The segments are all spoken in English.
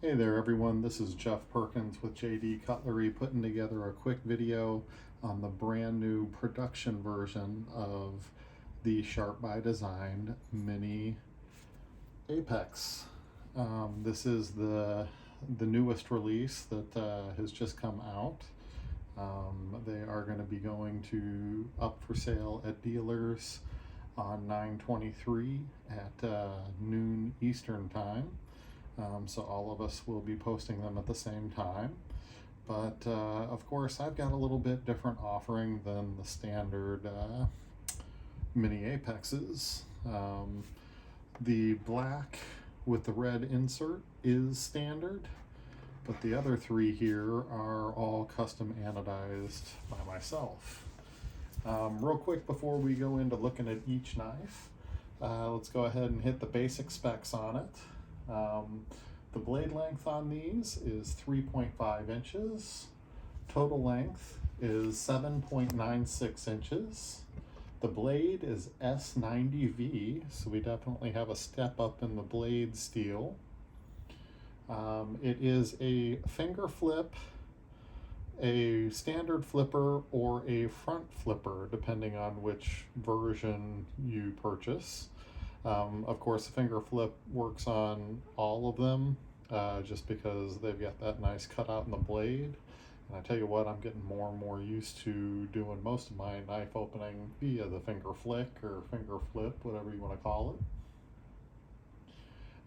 Hey there everyone, this is Jeff Perkins with JD Cutlery putting together a quick video on the brand new production version of the Sharp by Design Mini Apex. This is the newest release that has just come out. They are going to be going up for sale at dealers on 9/23 at noon Eastern time. So all of us will be posting them at the same time. But of course, I've got a little bit different offering than the standard mini Apexes. The black with the red insert is standard, but the other three here are all custom anodized by myself. Real quick before we go into looking at each knife, let's go ahead and hit the basic specs on it. The blade length on these is 3.5 inches. Total length is 7.96 inches. The blade is S90V, so we definitely have a step up in the blade steel. It is a finger flip, a standard flipper, or a front flipper, depending on which version you purchase. Of course, the finger flip works on all of them, just because they've got that nice cutout in the blade. And I tell you what, I'm getting more and more used to doing most of my knife opening via the finger flick or finger flip, whatever you want to call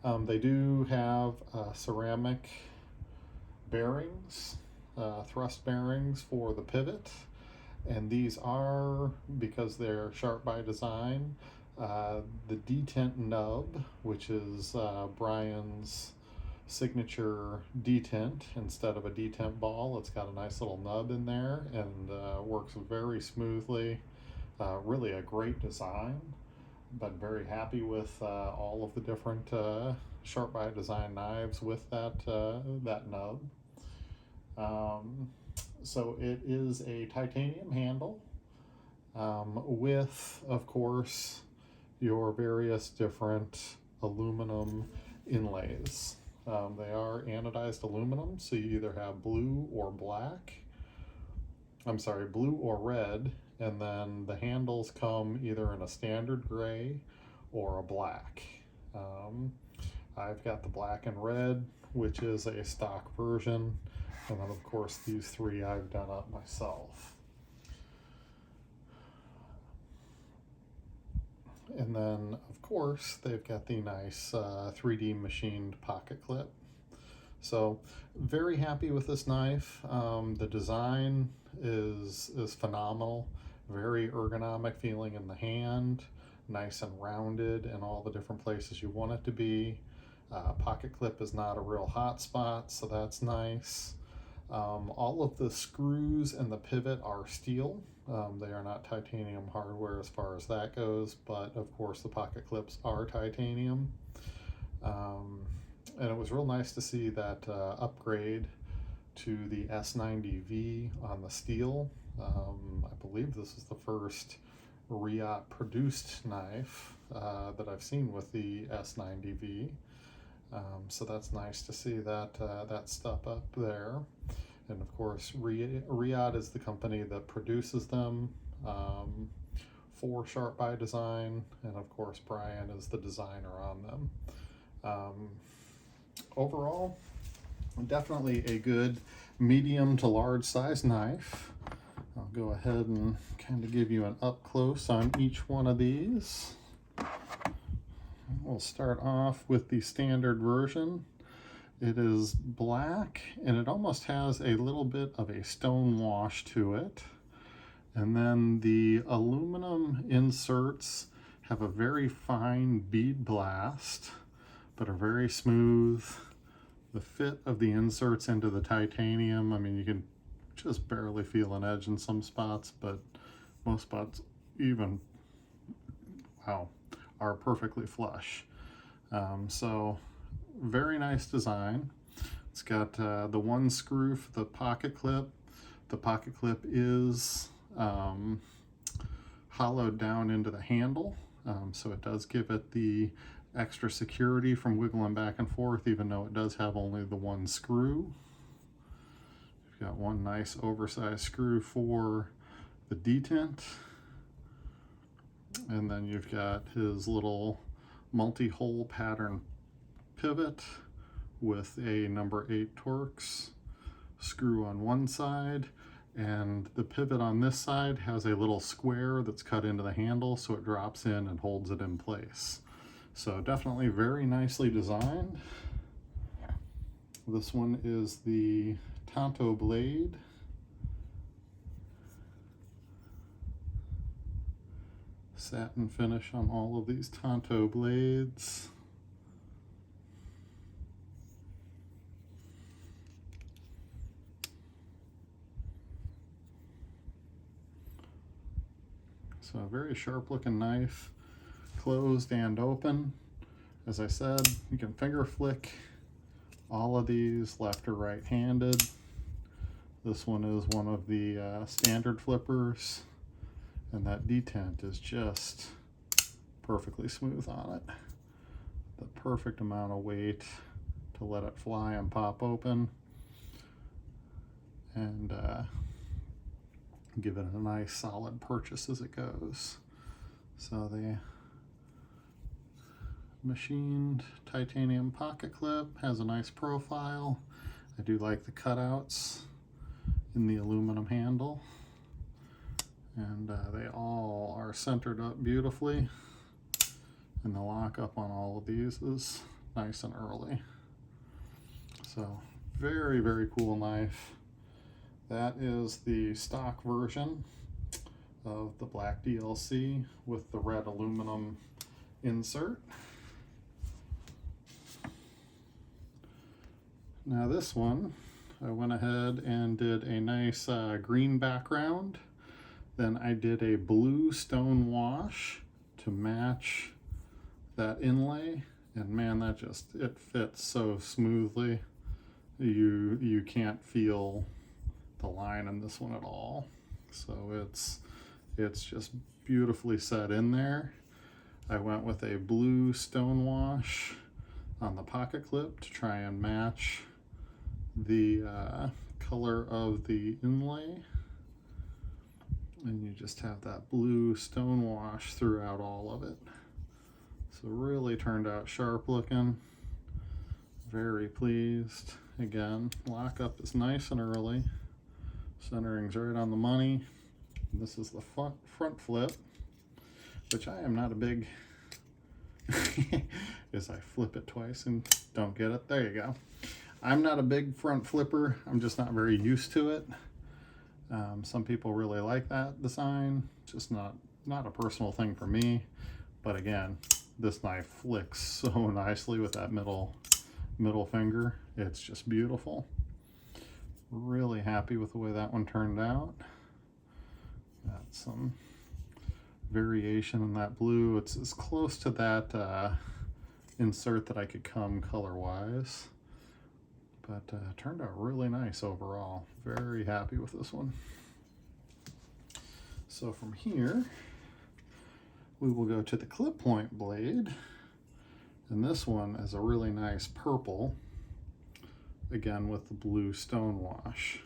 it. They do have ceramic bearings, thrust bearings for the pivot, and these are, because they're Sharp by Design, the detent nub, which is Brian's signature detent. Instead of a detent ball, it's got a nice little nub in there and works very smoothly. Really a great design, but very happy with all of the different Sharp by Design knives with that nub. So it is a titanium handle with, of course, your various different aluminum inlays. They are anodized aluminum, so you either have blue or red, and then the handles come either in a standard gray or a black. I've got the black and red, which is a stock version, and then of course these three I've done up myself. And then, of course, they've got the nice 3D machined pocket clip. So, very happy with this knife. The design is phenomenal. Very ergonomic feeling in the hand. Nice and rounded in all the different places you want it to be. Pocket clip is not a real hot spot, so that's nice. All of the screws and the pivot are steel. They are not titanium hardware as far as that goes, but of course the pocket clips are titanium. And it was real nice to see that upgrade to the S90V on the steel. I believe this is the first Riot produced knife that I've seen with the S90V. So that's nice to see that step up there. And of course, Riot is the company that produces them for Sharp by Design, and of course Brian is the designer on them. Overall, definitely a good medium to large size knife. I'll go ahead and kind of give you an up close on each one of these. We'll start off with the standard version. It is black, and it almost has a little bit of a stone wash to it. And then the aluminum inserts have a very fine bead blast, but are very smooth. The fit of the inserts into the titanium, I mean, you can just barely feel an edge in some spots, but most spots even, wow, are perfectly flush. So very nice design. It's got the one screw for the pocket clip. The pocket clip is hollowed down into the handle, so it does give it the extra security from wiggling back and forth, even though it does have only the one screw. You've got one nice oversized screw for the detent. And then you've got his little multi-hole pattern pivot with a number 8 Torx screw on one side, and the pivot on this side has a little square that's cut into the handle so it drops in and holds it in place. So definitely very nicely designed. This one is the Tonto blade. Satin finish on all of these Tonto blades. So a very sharp looking knife, closed and open. As I said, you can finger flick all of these left or right handed. This one is one of the standard flippers, and that detent is just perfectly smooth on it. The perfect amount of weight to let it fly and pop open, and give it a nice solid purchase as it goes. So the machined titanium pocket clip has a nice profile. I do like the cutouts in the aluminum handle, and they all are centered up beautifully, and the lockup on all of these is nice and early. So very, very cool knife. That is the stock version of the black DLC with the red aluminum insert. Now this one, I went ahead and did a nice green background. Then I did a blue stone wash to match that inlay, and man, that just, it fits so smoothly. You can't feel the line in this one at all. So it's just beautifully set in there. I went with a blue stone wash on the pocket clip to try and match the color of the inlay, and you just have that blue stone wash throughout all of it. So really turned out sharp looking. Very pleased. Again, lockup is nice and early. Centering's right on the money. And this is the front flip, which I am not a big as I flip it twice and don't get it. There you go. I'm not a big front flipper. I'm just not very used to it. Some people really like that design. It's just not a personal thing for me. But again, this knife flicks so nicely with that middle finger. It's just beautiful. Really happy with the way that one turned out. Got some variation in that blue. It's as close to that insert that I could come color-wise. But turned out really nice overall. Very happy with this one. So from here, we will go to the clip point blade. And this one is a really nice purple, again with the blue stone wash.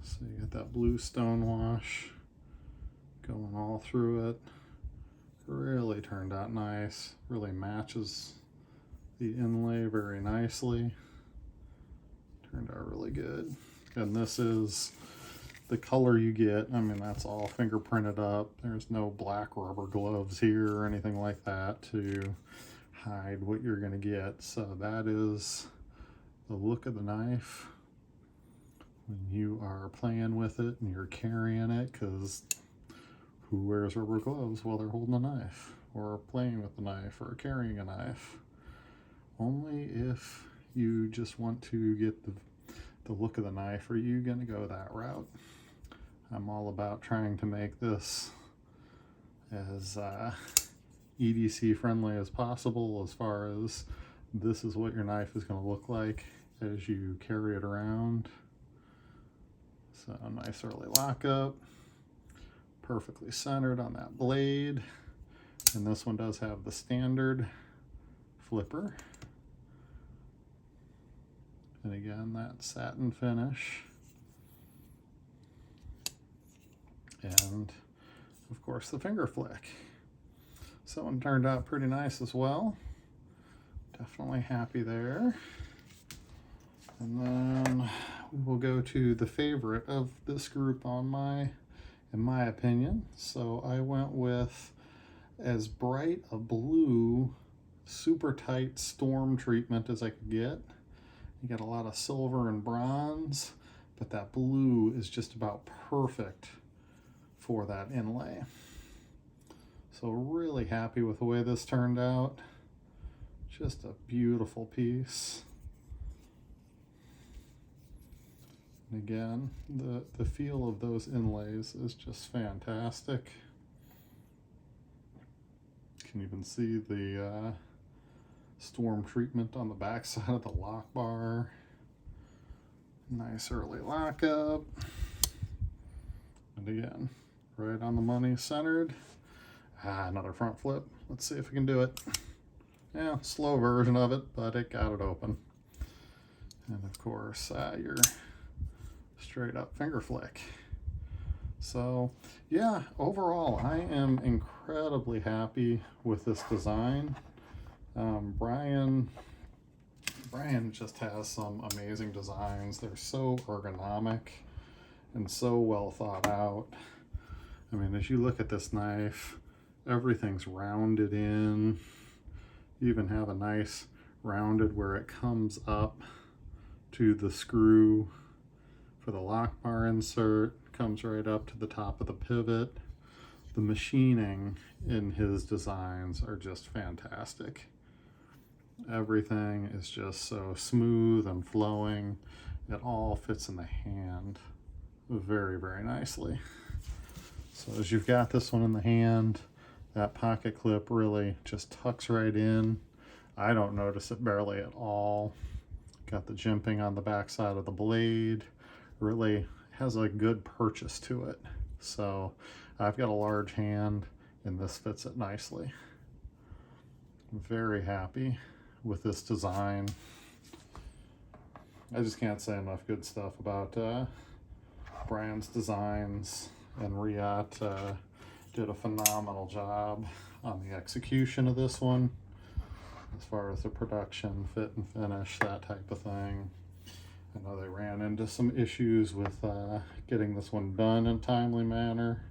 So you get that blue stone wash going all through it. Really turned out nice. Really matches the inlay very nicely. Turned out really good. And this is the color you get. I mean, that's all fingerprinted up. There's no black rubber gloves here or anything like that to hide what you're going to get. So that is the look of the knife when you are playing with it and you're carrying it, because who wears rubber gloves while they're holding a knife or playing with the knife or carrying a knife? Only if you just want to get the look of the knife. Are you going to go that route? I'm all about trying to make this as EDC friendly as possible, as far as this is what your knife is going to look like as you carry it around. So a nice early lockup, perfectly centered on that blade. And this one does have the standard flipper. And again, that satin finish. And of course the finger flick. So that one turned out pretty nice as well. Definitely happy there. And then we will go to the favorite of this group in my opinion. So I went with as bright a blue, super tight storm treatment as I could get. You got a lot of silver and bronze, but that blue is just about perfect for that inlay. So really happy with the way this turned out. Just a beautiful piece. And again, the feel of those inlays is just fantastic. You can even see the storm treatment on the back side of the lock bar. Nice early lockup. And again, right on the money, centered. Another front flip. Let's see if we can do it. Yeah, slow version of it, but it got it open. And of course, your straight up finger flick. So yeah, overall, I am incredibly happy with this design. Brian just has some amazing designs. They're so ergonomic and so well thought out. I mean, as you look at this knife, everything's rounded in. You even have a nice rounded where it comes up to the screw for the lock bar insert, comes right up to the top of the pivot. The machining in his designs are just fantastic. Everything is just so smooth and flowing. It all fits in the hand very, very nicely. So as you've got this one in the hand, that pocket clip really just tucks right in. I don't notice it barely at all. Got the jimping on the back side of the blade. Really has a good purchase to it. So I've got a large hand and this fits it nicely. I'm very happy with this design. I just can't say enough good stuff about Brian's designs, and Riyadh did a phenomenal job on the execution of this one as far as the production, fit and finish, that type of thing. I know they ran into some issues with getting this one done in a timely manner,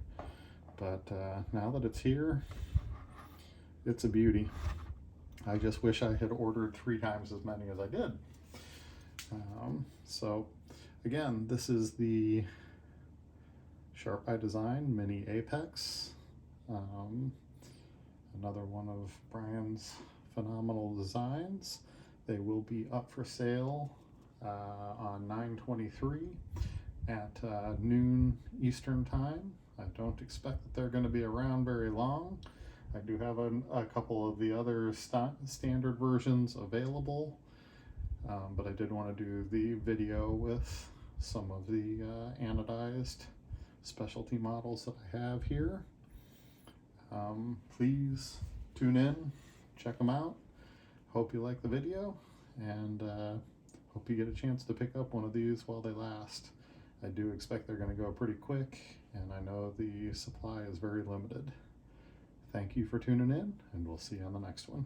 but now that it's here, it's a beauty. I just wish I had ordered 3 times as many as I did. So again, this is the Sharp by Design Mini Apex. Another one of Brian's phenomenal designs. They will be up for sale on 9/23 at noon Eastern time. I don't expect that they're going to be around very long. I do have a couple of the other standard versions available, but I did want to do the video with some of the anodized specialty models that I have here. Please tune in, check them out. Hope you like the video, and hope you get a chance to pick up one of these while they last. I do expect they're going to go pretty quick, and I know the supply is very limited. Thank you for tuning in, and we'll see you on the next one.